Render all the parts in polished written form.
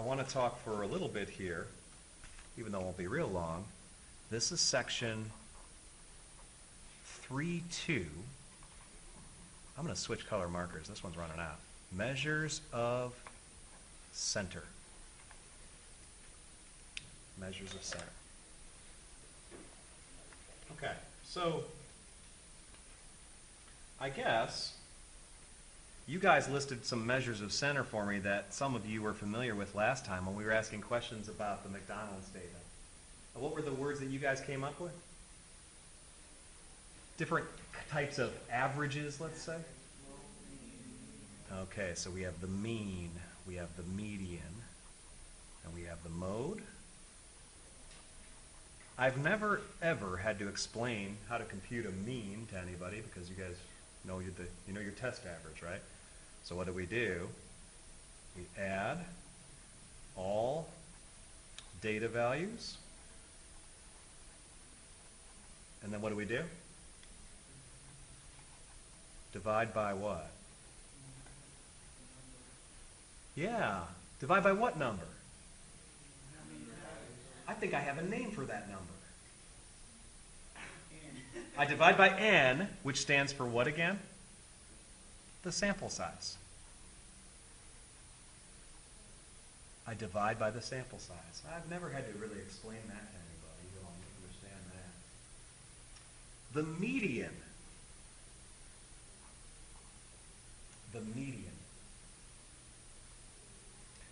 I want to talk for a little bit here, even though it won't be real long. This is section 3.2. I'm going to switch color markers. This one's running out. Measures of center. Measures of center. Okay, so I guess you guys listed some measures of center for me that some of you were familiar with last time when we were asking questions about the McDonald's data. What were the words that you guys came up with? Different types of averages, let's say. Okay, so we have the mean, we have the median, and we have the mode. I've never, ever had to explain how to compute a mean to anybody because you guys know your test average, right? So what do? We add all data values. And then what do? Divide by what? Yeah. Divide by what number? I think I have a name for that number. I divide by n, which stands for what again? The sample size. I divide by the sample size. I've never had to really explain that to anybody. You don't understand that. The median. The median.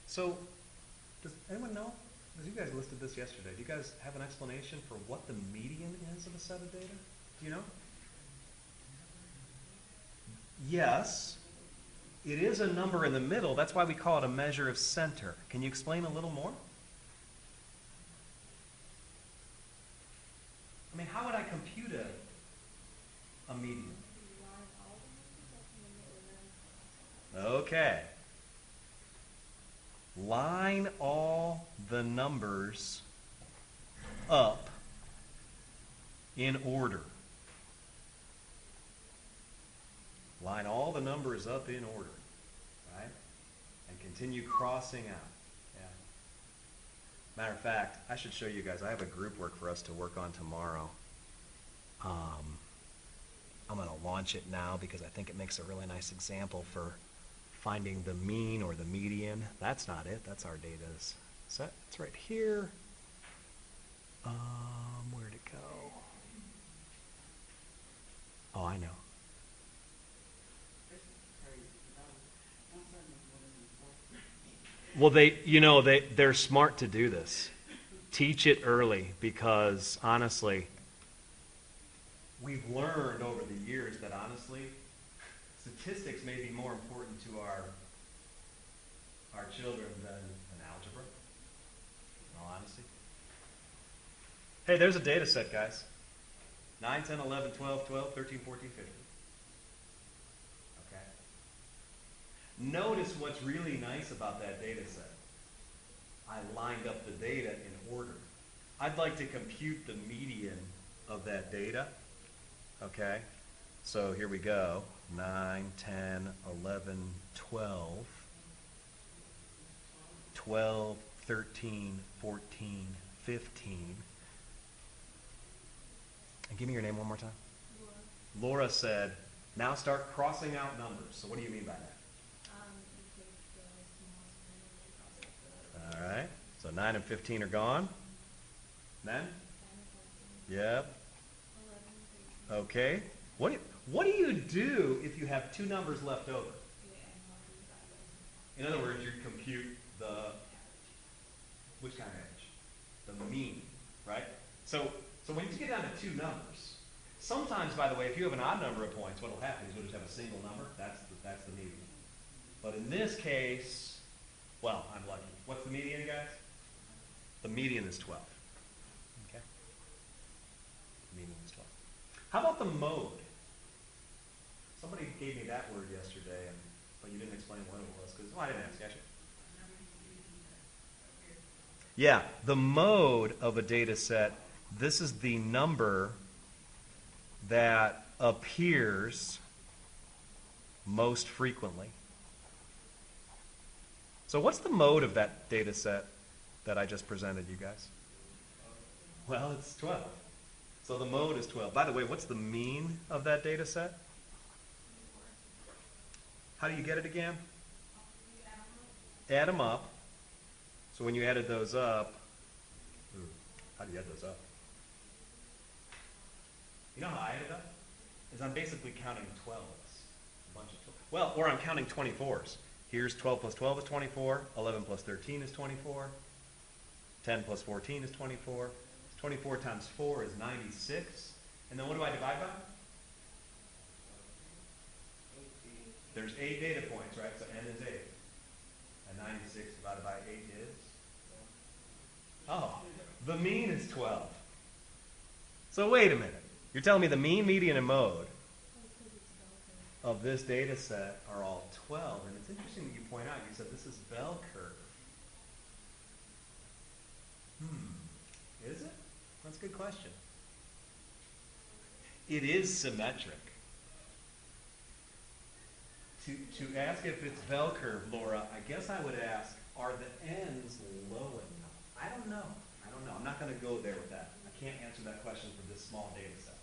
So, does anyone know? Because you guys listed this yesterday. Do you guys have an explanation for what the median is of a set of data? Do you know? Yes. It is a number in the middle. That's why we call it a measure of center. Can you explain a little more? I mean, how would I compute a median? Okay. Line all the numbers up in order. Line all the numbers up in order, right? And continue crossing out. Yeah. Matter of fact, I should show you guys. I have a group work for us to work on tomorrow. I'm going to launch it now because I think it makes a really nice example for finding the mean or the median. That's not it. That's our data set. It's right here. Where'd it go? Oh, I know. Well, they're smart to do this. Teach it early because, honestly, we've learned over the years that, honestly, statistics may be more important to our children than algebra, in all honesty. Hey, there's a data set, guys. 9, 10, 11, 12, 12, 13, 14, 15. Okay? Notice what's really nice about that data set. I lined up the data in order. I'd like to compute the median of that data. Okay? So here we go. 9, 10, 11, 12, 12, 13, 14, 15. And give me your name one more time. Laura said, now start crossing out numbers. So what do you mean by that? All right. So 9 and 15 are gone. Then? Yep. Okay. What do you do if you have two numbers left over? In other words, you compute which kind of average? The mean, right? So when you get down to two numbers, sometimes, by the way, if you have an odd number of points, what will happen is you'll just have a single number. That's the median. But in this case, well, I'm lucky. What's the median, guys? The median is 12. Okay? The median is 12. How about the mode? Somebody gave me that word yesterday, but you didn't explain what it was. I didn't ask, actually. Yeah, the mode of a data set, this is the number that appears most frequently. So what's the mode of that data set that I just presented you guys? Well, it's 12. So the mode is 12. By the way, what's the mean of that data set? How do you get it again? Add them up. So when you added those up, how do you add those up? You know how I added up? Is I'm basically counting 12s. A bunch of 12. Well, or I'm counting 24s. Here's 12 plus 12 is 24. 11 plus 13 is 24. 10 plus 14 is 24. 24 times 4 is 96. And then what do I divide by? There's 8 data points, right? So n is 8. And 96 divided by 8 is? Oh, the mean is 12. So wait a minute. You're telling me the mean, median, and mode of this data set are all 12. And it's interesting that you point out, you said this is bell curve. Is it? That's a good question. It is symmetric. To ask if it's bell curve, Laura, I guess I would ask, are the ends low enough? I don't know. I'm not going to go there with that. I can't answer that question for this small data set.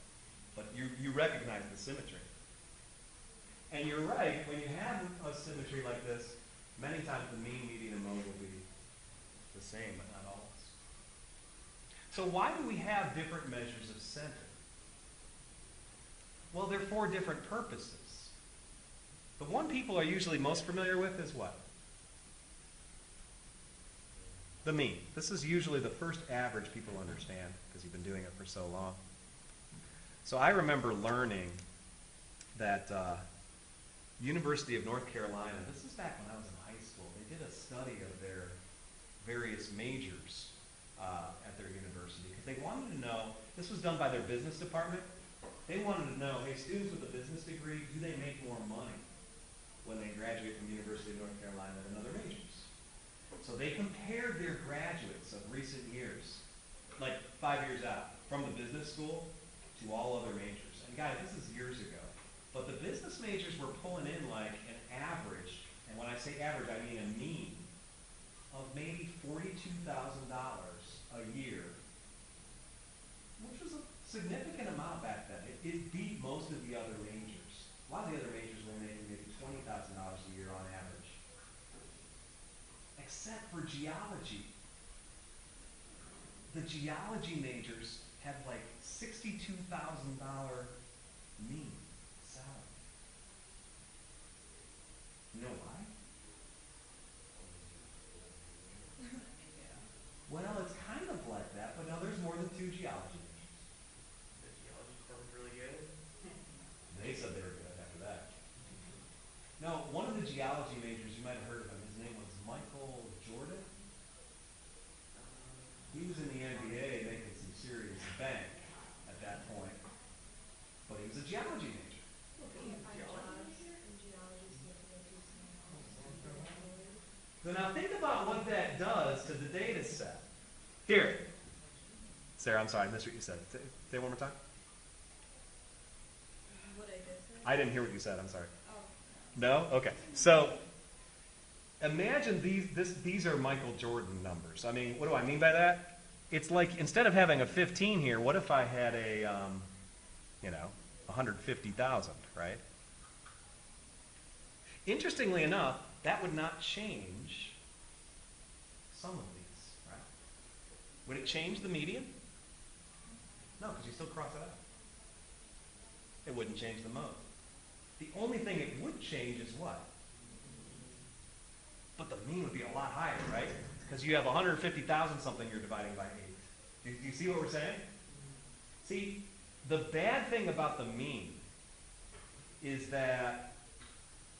But you recognize the symmetry. And you're right, when you have a symmetry like this, many times the mean, median, and mode will be the same, but not always. So why do we have different measures of center? Well, they're for different purposes. The one people are usually most familiar with is what? The mean. This is usually the first average people understand because you've been doing it for so long. So I remember learning that University of North Carolina, this is back when I was in high school, they did a study of their various majors at their university because they wanted to know, this was done by their business department, they wanted to know, hey, students with a business degree, do they make more money when they graduate from University of North Carolina than other majors? So they compared their graduates of recent years, like 5 years out, from the business school to all other majors. And guys, this is years ago. But the business majors were pulling in like an average, and when I say average, I mean a mean, of maybe $42,000 a year, which was a significant amount back then. It beat most of the other majors. A lot of the other majors were making maybe $20,000 a year on average. Except for geology. The geology majors had like $62,000 mean salary. You know why? Well, it's kind of like that, but no, there's more than 2 geology majors. The geology department's really good. They said they were good after that. No, one of the geology majors, you might have heard of him, his name was Michael Jordan. He was in the NBA making some serious bank at that point, but he was a geology major. So now think about what that does to the data set. Here. Sarah, I'm sorry, I missed what you said. Say it one more time. What I just said? I didn't hear what you said, I'm sorry. Oh. No? Okay. So imagine these are Michael Jordan numbers. I mean, what do I mean by that? It's like instead of having a 15 here, what if I had a, 150,000, right? Interestingly enough, that would not change some of these, right? Would it change the median? No, because you still cross it out. It wouldn't change the mode. The only thing it would change is what? But the mean would be a lot higher, right? Because you have 150,000 something you're dividing by 8. Do you see what we're saying? See, the bad thing about the mean is that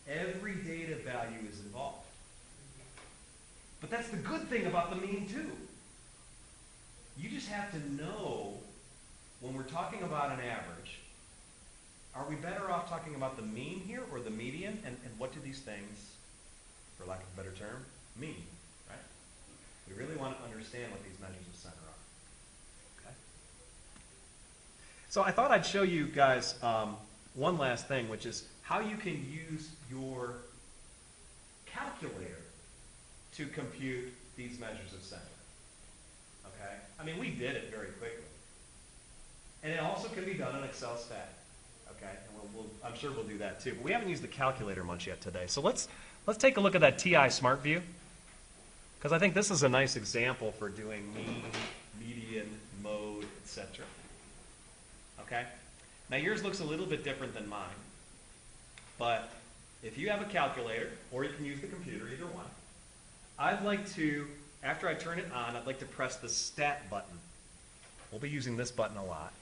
every data value is involved. But that's the good thing about the mean too. You just have to know when we're talking about an average, are we better off talking about the mean here or the median? And what do these things, for lack of a better term, mean, right? We really want to understand what these measures of center are. Okay? So I thought I'd show you guys one last thing, which is how you can use your calculator to compute these measures of center. Okay? I mean, we did it very quickly. And it also can be done in Excel stat. Okay? And I'm sure we'll do that too. But we haven't used the calculator much yet today. So let's take a look at that TI Smart View. Because I think this is a nice example for doing mean, median, mode, etc. Okay? Now yours looks a little bit different than mine. But if you have a calculator, or you can use the computer, either one, I'd like to, after I turn it on, I'd like to press the stat button. We'll be using this button a lot.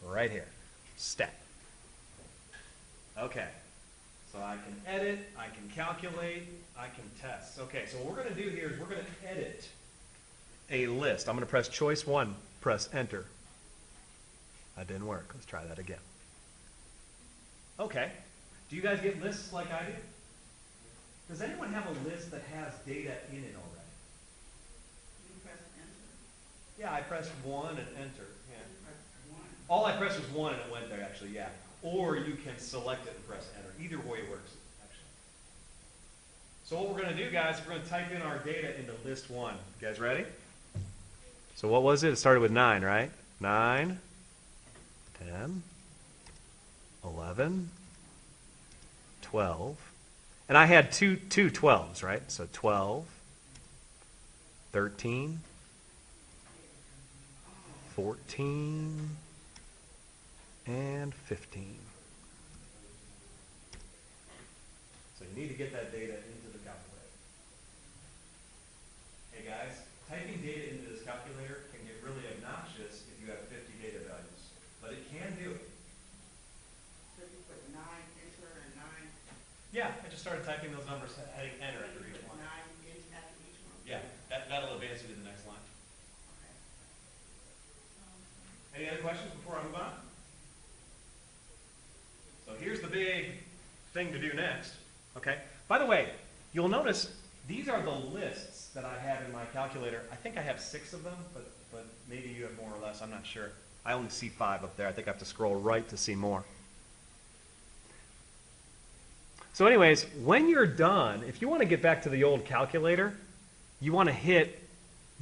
Right here. Stat. Okay. So I can edit, I can calculate, I can test. Okay, so what we're going to do here is we're going to edit a list. I'm going to press choice 1, press enter. That didn't work. Let's try that again. Okay. Do you guys get lists like I do? Does anyone have a list that has data in it already? You press enter. Yeah, I pressed 1 and enter. Yeah. You press 1. All I pressed was 1 and it went there, actually, yeah. Or you can select it and press enter. Either way works, actually. So what we're going to do, guys, we're going to type in our data into list 1. You guys ready? So what was it? It started with 9, right? 9, 10, 11, 12. And I had two 12s, right? So 12, 13, 14, and 15. So you need to get that data into the calculator. Hey guys, typing data into this calculator can get really obnoxious if you have 50 data values, but it can do it. So you put 9 enter and 9. Yeah, I just started typing those numbers, hitting enter after each one. 9 in after each one. Yeah, that'll advance you to the next line. Okay. Any other questions before I move on? So here's the big thing to do next. Okay. By the way, you'll notice these are the lists that I have in my calculator. I think I have 6 of them, but maybe you have more or less. I'm not sure. I only see 5 up there. I think I have to scroll right to see more. So anyways, when you're done, if you want to get back to the old calculator, you want to hit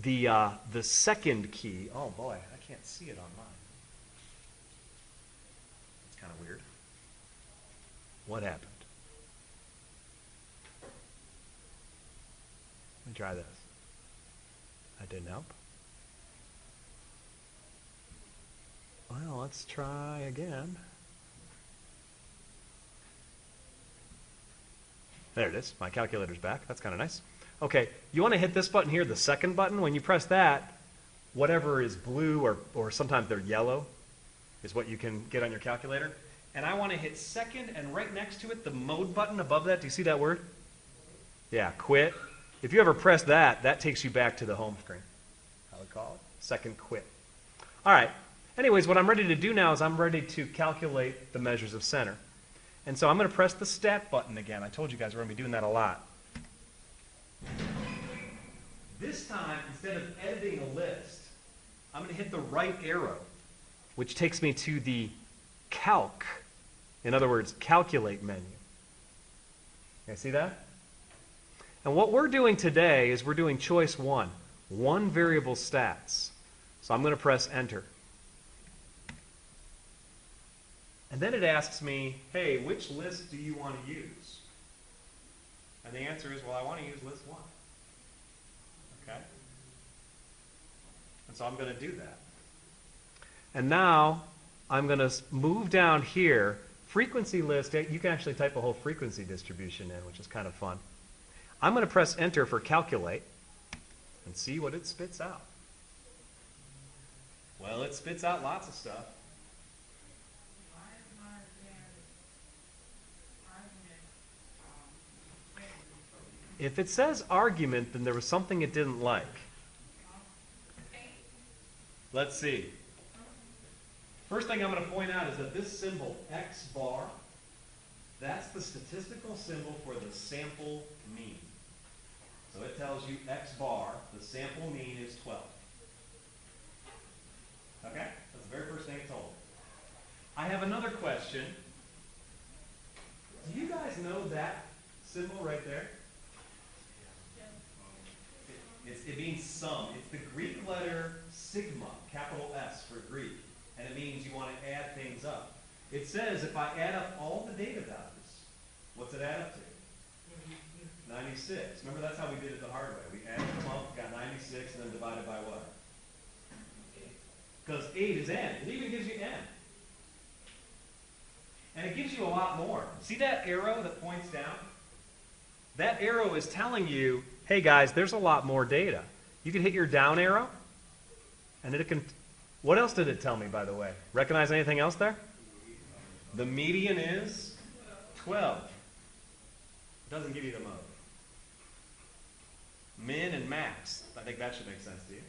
the second key. Oh boy, I can't see it on mine. It's kind of weird. What happened? Let me try this. That didn't help. Well, let's try again. There it is. My calculator's back. That's kind of nice. Okay, you want to hit this button here, the second button. When you press that, whatever is blue or sometimes they're yellow is what you can get on your calculator. And I want to hit second, and right next to it, the mode button above that. Do you see that word? Yeah, quit. If you ever press that, that takes you back to the home screen. I would call it second quit. All right. Anyways, what I'm ready to do now is I'm ready to calculate the measures of center. And so I'm going to press the stat button again. I told you guys we're going to be doing that a lot. This time, instead of editing a list, I'm going to hit the right arrow, which takes me to the calc. In other words, calculate menu. You guys see that? And what we're doing today is we're doing choice 1, one variable stats. So I'm going to press enter. And then it asks me, hey, which list do you want to use? And the answer is, well, I want to use list 1. Okay? And so I'm going to do that. And now I'm going to move down here. Frequency list, you can actually type a whole frequency distribution in, which is kind of fun. I'm going to press enter for calculate and see what it spits out. Well, it spits out lots of stuff. If it says argument, then there was something it didn't like. Let's see. First thing I'm going to point out is that this symbol, X bar, that's the statistical symbol for the sample mean. So it tells you X bar, the sample mean is 12. Okay? That's the very first thing it told me. I have another question. Do you guys know that symbol right there? sum. It's the Greek letter sigma, capital S for Greek, and it means you want to add things up. It says if I add up all the data values, what's it add up to? 96. Remember, that's how we did it the hard way. We added them up, got 96, and then divided by what? Because 8 is n. It even gives you n. And it gives you a lot more. See that arrow that points down? That arrow is telling you, hey guys, there's a lot more data. You can hit your down arrow, and it can... What else did it tell me, by the way? Recognize anything else there? The median is 12. It doesn't give you the mode. Min and max. I think that should make sense to you.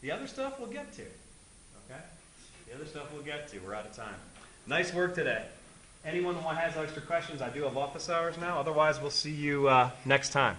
The other stuff we'll get to. Okay? The other stuff we'll get to. We're out of time. Nice work today. Anyone who has extra questions, I do have office hours now. Otherwise, we'll see you next time.